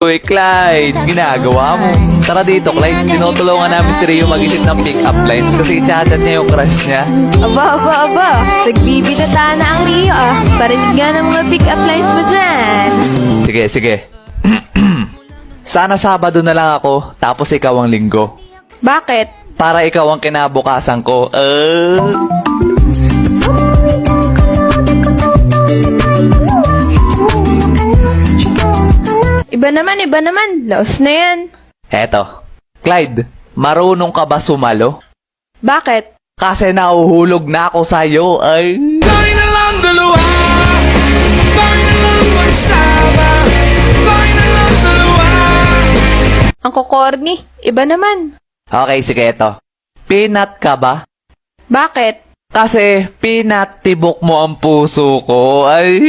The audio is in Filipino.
Uy, Clyde, ginagawa mo. Tara dito, Clyde. Tinutulungan namin si Rio mag-isip ng pick-up lines kasi chat niya yung crush niya. Aba. Nagbibitata na ang Rio Parinig nga ng mga pick-up lines mo dyan. Sige. Sana Sabado na lang ako, tapos ikaw ang Linggo. Bakit? Para ikaw ang kinabukasan ko. Iba naman. Laos na yan. Eto. Clyde, marunong ka ba sumalo? Bakit? Kasi nahuhulog na ako sa'yo, ay. Bakit na lang dalawa? Bakit na lang magsama? Bakit na lang dalawa? Ang kokorni. Iba naman. Okay, sige, eto. Peanut ka ba? Bakit? Kasi pinatibok mo ang puso ko, ay.